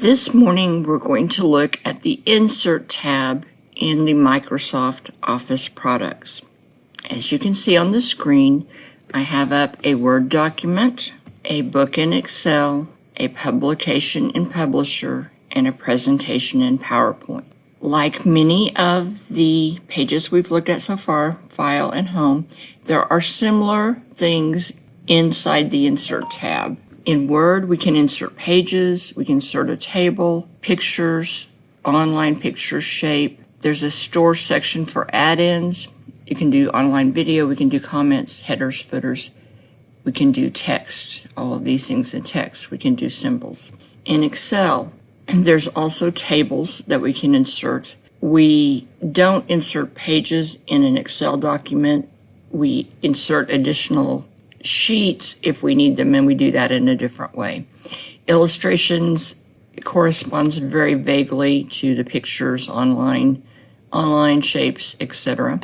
This morning we're going to look at the Insert tab in the Microsoft Office products. As you can see on the screen, I have up a Word document, a book in Excel, a publication in Publisher, and a presentation in PowerPoint. Like many of the pages we've looked at so far, File and Home, there are similar things inside the Insert tab. In Word, we can insert pages, we can insert a table, pictures, online pictures, shape. There's a store section for add-ins. You can do online video, we can do comments, headers, footers. We can do text, all of these things in text. We can do symbols. In Excel, there's also tables that we can insert. We don't insert pages in an Excel document. We insert additional sheets if we need them, and we do that in a different way. Illustrations corresponds very vaguely to the pictures online shapes, etc.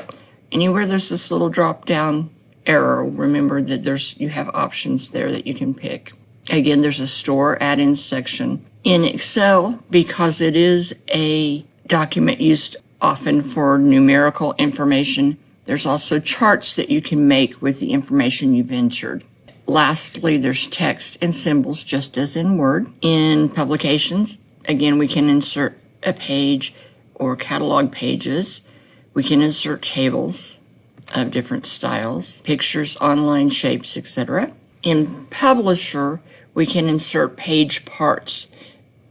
Anywhere there's this little drop-down arrow, remember that you have options there that you can pick. Again, there's a store add-ins section. In Excel, because it is a document used often for numerical information, there's also charts that you can make with the information you've entered. Lastly, there's text and symbols just as in Word. In Publications, again, we can insert a page or catalog pages. We can insert tables of different styles, pictures, online shapes, etc. In Publisher, we can insert page parts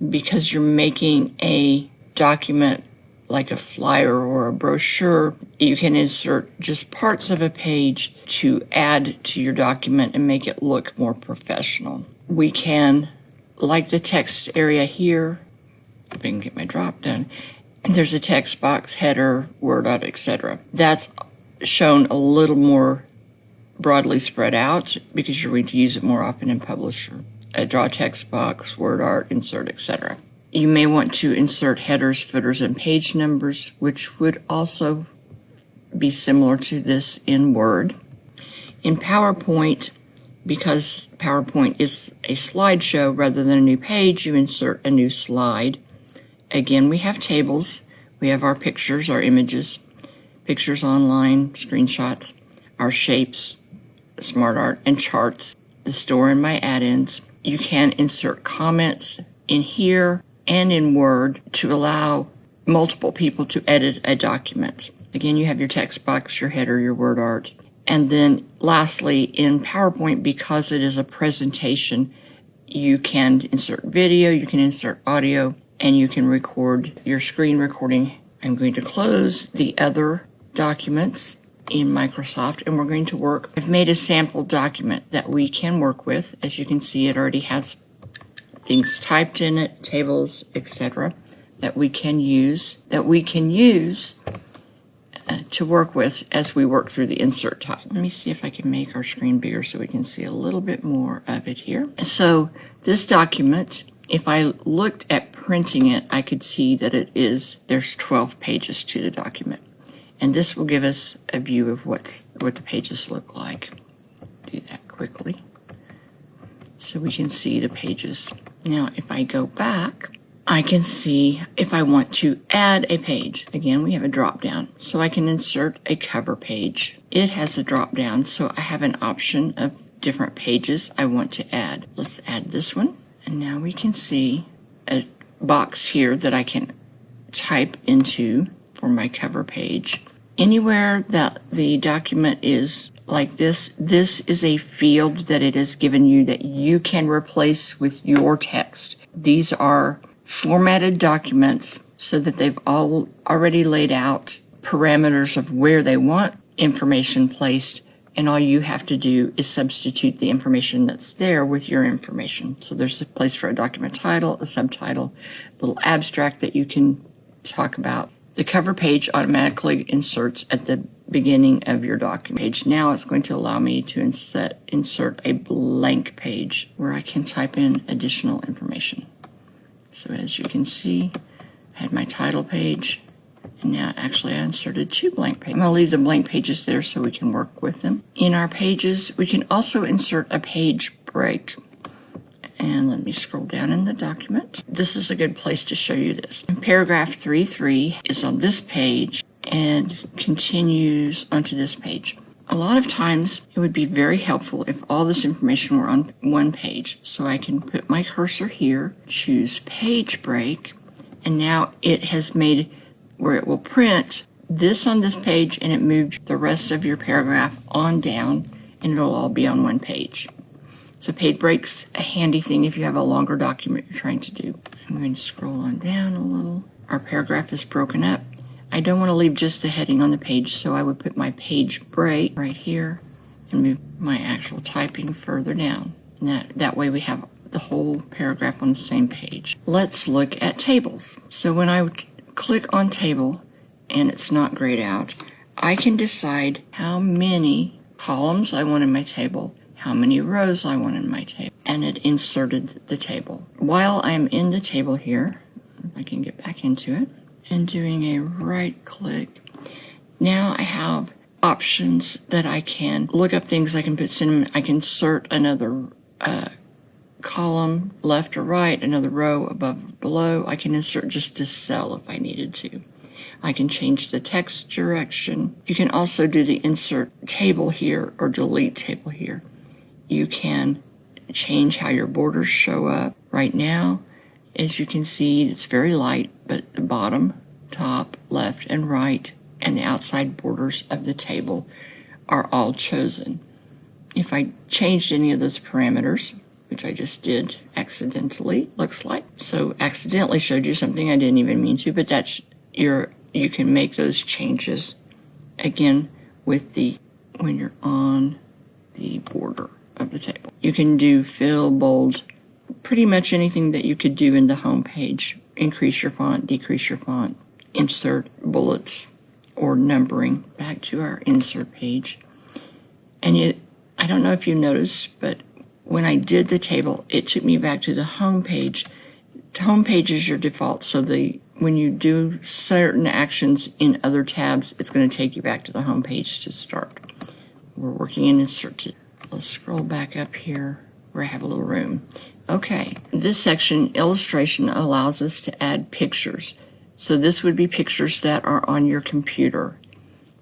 because you're making a document like a flyer or a brochure. You can insert just parts of a page to add to your document and make it look more professional. We can, like the text area here, if I can get my drop down, there's a text box, header, word art, etc. That's shown a little more broadly spread out because you're going to use it more often in Publisher. A draw text box, word art, insert, etc. You may want to insert headers, footers, and page numbers, which would also be similar to this in Word. In PowerPoint, because PowerPoint is a slideshow rather than a new page, you insert a new slide. Again, we have tables. We have our pictures, our images, pictures online, screenshots, our shapes, smart art, and charts, the store and my add-ins. You can insert comments in here and in Word to allow multiple people to edit a document. Again, you have your text box, your header, your word art. And then lastly, in PowerPoint, because it is a presentation, you can insert video, you can insert audio, and you can record your screen recording. I'm going to close the other documents in Microsoft, and we're going to work. I've made a sample document that we can work with. As you can see, it already has things typed in it, tables, etc., that we can use to work with as we work through the insert tab. Let me see if I can make our screen bigger so we can see a little bit more of it here. So this document, if I looked at printing it, I could see that there's 12 pages to the document. And this will give us a view of what the pages look like. Do that quickly so we can see the pages. Now, if I go back, I can see if I want to add a page. Again, we have a drop down, so I can insert a cover page. It has a drop down, so I have an option of different pages I want to add. Let's add this one. And now we can see a box here that I can type into for my cover page. Anywhere that the document is like this is a field that it has given you that you can replace with your text. These are formatted documents so that they've all already laid out parameters of where they want information placed, and all you have to do is substitute the information that's there with your information. So there's a place for a document title, a subtitle, a little abstract that you can talk about. The cover page automatically inserts at the beginning of your document page. Now it's going to allow me to insert a blank page where I can type in additional information. So as you can see, I had my title page, and now actually I inserted 2 blank pages. I'm going to leave the blank pages there so we can work with them. In our pages, we can also insert a page break. And let me scroll down in the document. This is a good place to show you this. Paragraph 3.3 is on this page and continues onto this page. A lot of times it would be very helpful if all this information were on one page. So I can put my cursor here, choose page break, and now it has made where it will print this on this page and it moved the rest of your paragraph on down and it'll all be on one page. So page break's a handy thing if you have a longer document you're trying to do. I'm going to scroll on down a little. Our paragraph is broken up. I don't want to leave just the heading on the page, so I would put my page break right here and move my actual typing further down. And that way we have the whole paragraph on the same page. Let's look at tables. So when I click on table and it's not grayed out, I can decide how many columns I want in my table, how many rows I want in my table, and it inserted the table. While I'm in the table here, I can get back into it, and doing a right click, now I have options that I can look up things. I can put cinnamon, I can insert another column left or right, another row above, below. I can insert just a cell if I needed to. I can change the text direction. You can also do the insert table here or delete table here. You can change how your borders show up. Right now, as you can see, it's very light, but the bottom, top, left, and right, and the outside borders of the table are all chosen. If I changed any of those parameters, which I just did accidentally, looks like, so accidentally showed you something I didn't even mean to, but that's you can make those changes again with when you're on the border of the table. You can do fill, bold, pretty much anything that you could do in the home page. Increase your font, decrease your font, insert bullets or numbering. Back to our insert page. And I don't know if you noticed, but when I did the table, it took me back to the home page. The home page is your default, so when you do certain actions in other tabs, it's going to take you back to the home page to start. We're working in insert. Let's scroll back up here where I have a little room. Okay, this section, illustration, allows us to add pictures. So this would be pictures that are on your computer.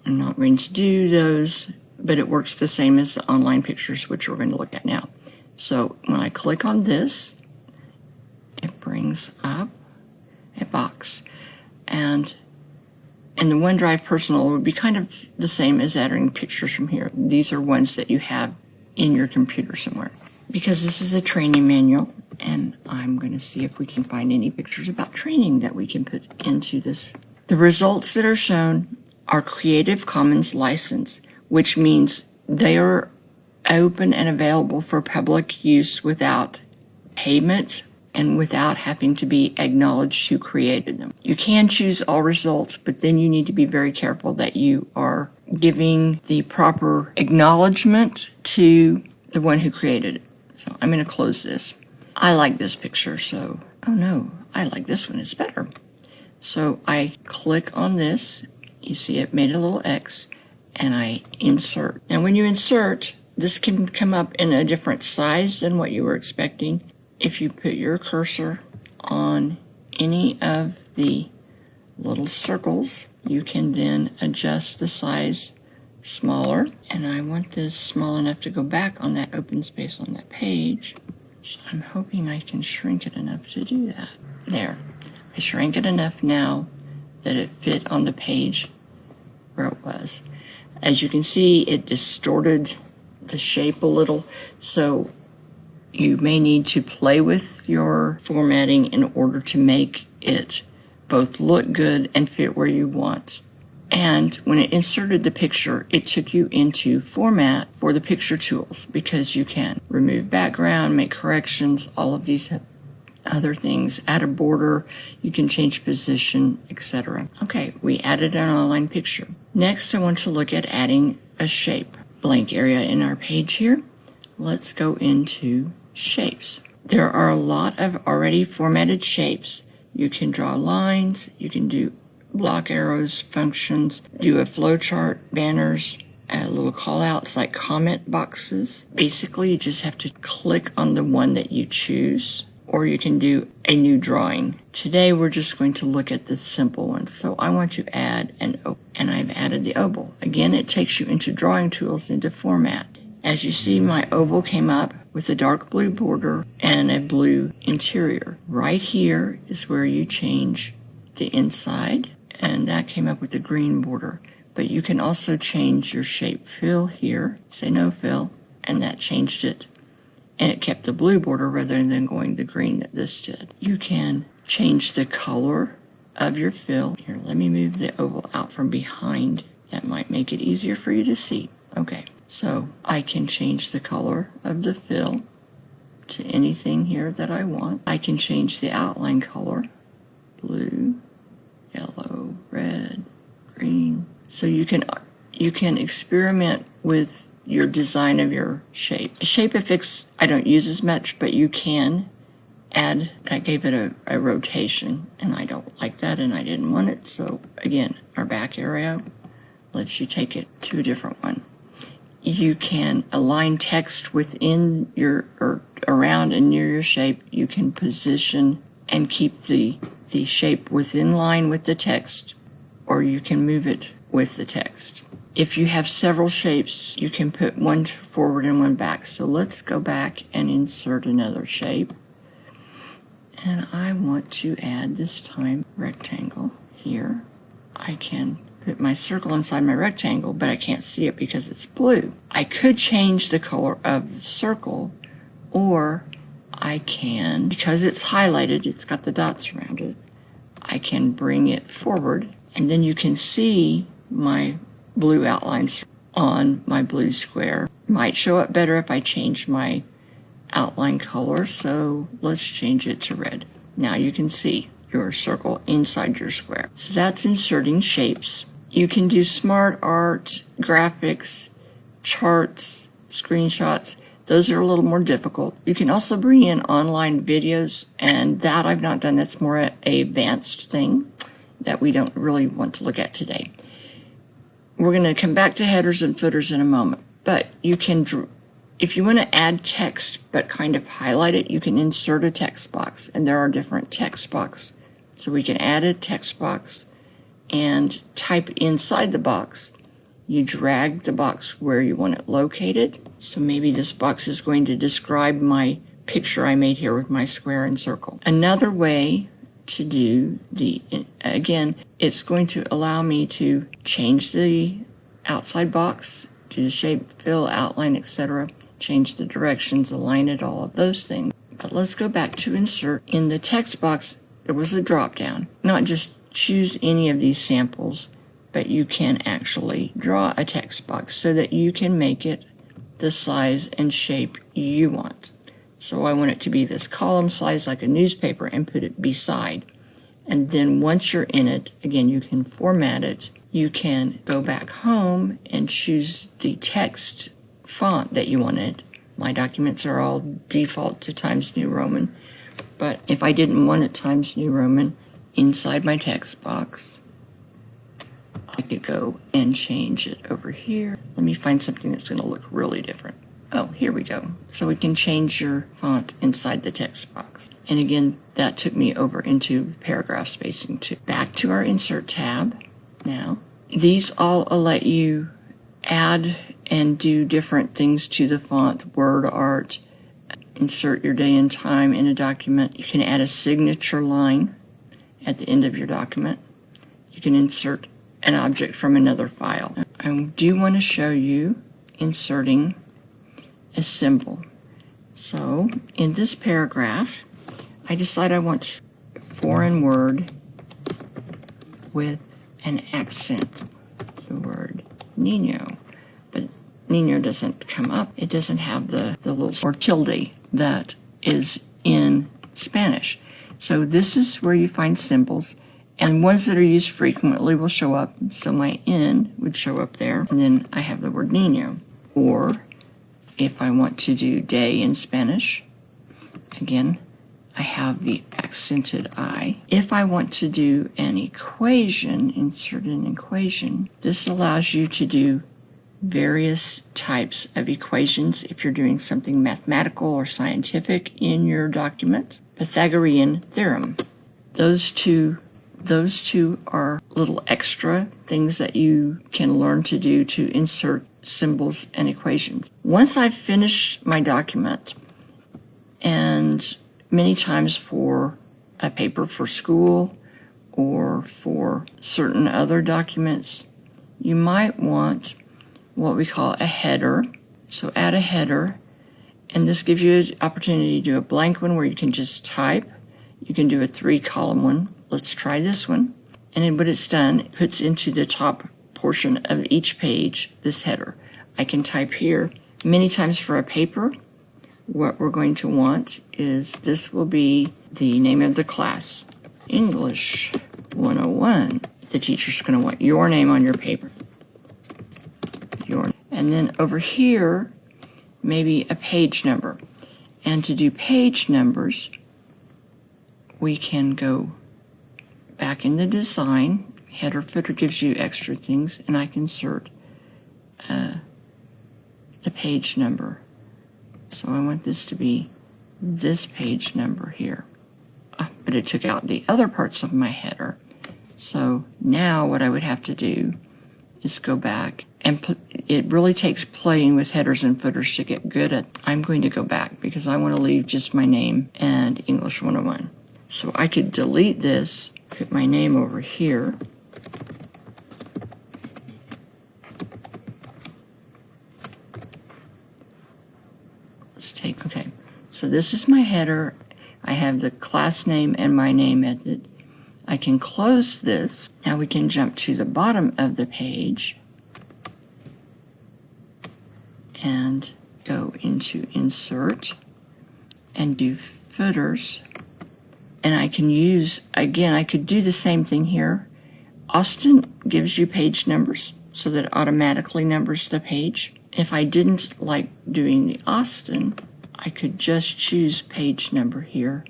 I'm not going to do those, but it works the same as the online pictures, which we're going to look at now. So when I click on this, it brings up a box. And in the OneDrive Personal, it would be kind of the same as adding pictures from here. These are ones that you have in your computer somewhere. Because this is a training manual, and I'm going to see if we can find any pictures about training that we can put into this. The results that are shown are Creative Commons license, which means they are open and available for public use without payment and without having to be acknowledged who created them. You can choose all results, but then you need to be very careful that you are giving the proper acknowledgement to the one who created it. So I'm going to close this. I like this picture, so, oh no, I like this one, it's better. So I click on this, you see it made a little X, and I insert. Now when you insert, this can come up in a different size than what you were expecting. If you put your cursor on any of the little circles, you can then adjust the size smaller, and I want this small enough to go back on that open space on that page. So I'm hoping I can shrink it enough to do that. There. I shrank it enough now that it fit on the page where it was. As you can see, it distorted the shape a little, so you may need to play with your formatting in order to make it both look good and fit where you want. And when it inserted the picture, it took you into format for the picture tools, because you can remove background, make corrections, all of these other things, add a border, you can change position, etc. Okay, we added an online picture. Next, I want to look at adding a shape. Blank area in our page here. Let's go into shapes. There are a lot of already formatted shapes. You can draw lines, you can do block arrows, functions, do a flowchart, banners, little call outs like comment boxes. Basically, you just have to click on the one that you choose, or you can do a new drawing. Today, we're just going to look at the simple ones. So I want to add an oval, and I've added the oval. Again, it takes you into drawing tools into format. As you see, my oval came up with a dark blue border and a blue interior. Right here is where you change the inside, and that came up with a green border. But you can also change your shape fill here, say no fill, and that changed it. And it kept the blue border rather than going the green that this did. You can change the color of your fill. Here, let me move the oval out from behind. That might make it easier for you to see. Okay, so I can change the color of the fill to anything here that I want. I can change the outline color, blue, yellow, red, green. So you can experiment with your design of your shape. ShapeFX I don't use as much, but you can add. I gave it a rotation, and I don't like that, and I didn't want it. So again, our back arrow lets you take it to a different one. You can align text within your, or around and near your shape. You can position and keep the shape within line with the text, or you can move it with the text. If you have several shapes, you can put one forward and one back. So let's go back and insert another shape. And I want to add this time rectangle here. I can put my circle inside my rectangle, but I can't see it because it's blue. I could change the color of the circle, or I can, because it's highlighted, it's got the dots around it, I can bring it forward, and then you can see my blue outlines on my blue square. Might show up better if I change my outline color, so let's change it to red. Now you can see your circle inside your square. So that's inserting shapes. You can do smart art, graphics, charts, screenshots. Those are a little more difficult. You can also bring in online videos, and that I've not done. That's more an advanced thing that we don't really want to look at today. We're going to come back to headers and footers in a moment, but you can, if you want to add text but kind of highlight it, you can insert a text box, and there are different text boxes. So we can add a text box and type inside the box. You drag the box where you want it located. So maybe this box is going to describe my picture I made here with my square and circle. Another way to do again, it's going to allow me to change the outside box, do the shape, fill, outline, etc., change the directions, align it, all of those things. But let's go back to insert. In the text box, there was a drop down. Not just choose any of these samples, but you can actually draw a text box so that you can make it the size and shape you want. So I want it to be this column size like a newspaper and put it beside. And then once you're in it, again, you can format it. You can go back home and choose the text font that you wanted. My documents are all default to Times New Roman. But if I didn't want it Times New Roman, inside my text box, I could go and change it over here. Let me find something that's going to look really different. Oh, here we go. So we can change your font inside the text box. And again, that took me over into paragraph spacing too. Back to our Insert tab now. These all let you add and do different things to the font, word art, insert your day and time in a document. You can add a signature line at the end of your document. You can insert an object from another file. I do want to show you inserting a symbol. So in this paragraph, I decide I want a foreign word with an accent, the word Nino. But Nino doesn't come up. It doesn't have the little or tilde that is in Spanish. So this is where you find symbols, and ones that are used frequently will show up. So my N would show up there, and then I have the word Nino. Or if I want to do day in Spanish, again, I have the accented I. If I want to do an equation, insert an equation, this allows you to do various types of equations if you're doing something mathematical or scientific in your document. Pythagorean theorem. Those two are little extra things that you can learn to do to insert symbols and equations. Once I've finished my document, and many times for a paper for school or for certain other documents, you might want what we call a header. So add a header, and this gives you an opportunity to do a blank one where you can just type. You can do a 3-column one. Let's try this one. And then what it's done, it puts into the top portion of each page this header. I can type here. Many times for a paper, what we're going to want is this will be the name of the class, English 101. The teacher's going to want your name on your paper. And then over here, maybe a page number. And to do page numbers, we can go back in the design. Header footer gives you extra things, and I can insert the page number. So I want this to be this page number here. But it took out the other parts of my header. So now what I would have to do is go back, and it really takes playing with headers and footers to get good at. I'm going to go back because I want to leave just my name and English 101. So I could delete this, put my name over here. Okay, so this is my header. I have the class name and my name at it. I can close this. Now we can jump to the bottom of the page and go into Insert and do Footers. And I can use, again, I could do the same thing here. Austin gives you page numbers so that it automatically numbers the page. If I didn't like doing the Austin, I could just choose page number here.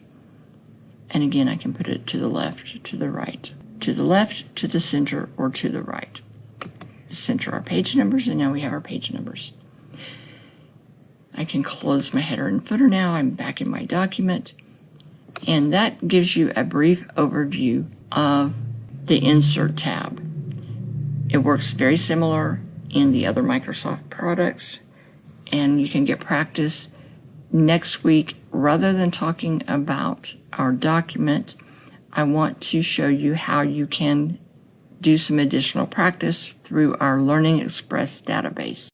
And again, I can put it to the left, to the right, to the left, to the center, or to the right. Center our page numbers, and now we have our page numbers. I can close my header and footer now. I'm back in my document. And that gives you a brief overview of the Insert tab. It works very similar in the other Microsoft products, and you can get practice. Next week, rather than talking about our document, I want to show you how you can do some additional practice through our Learning Express database.